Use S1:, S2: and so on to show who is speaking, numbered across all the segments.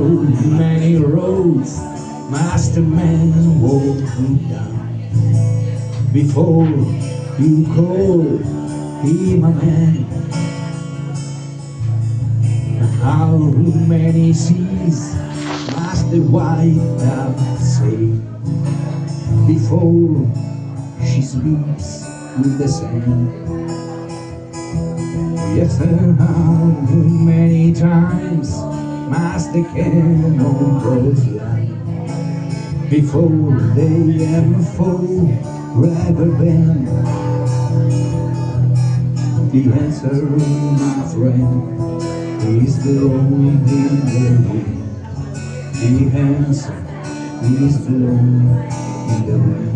S1: many roads must a man walk down before you call him a man? How many seas must the white dove sail before she sleeps with the sand? Yes, and how many times must the cannonballs fly before they ever fall rubber band? The answer, my friend, is blowing in the wind. The answer is blowing in the wind.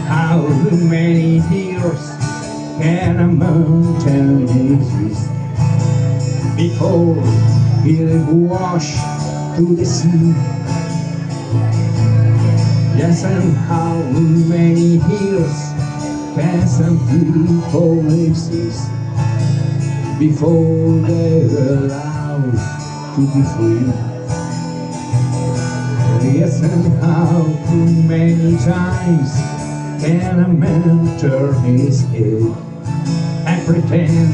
S1: How many years can a mountain exist before it'll wash to the sea? Yes, and how many years can some people exist before they're allowed to be free? Yes, and how many times can a man turn his head and pretend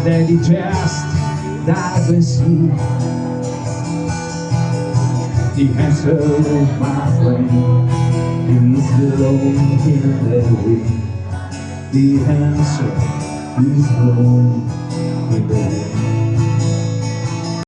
S1: that he just doesn't see? The answer, my friend, is blowing in the wind. The answer is blowing in the wind.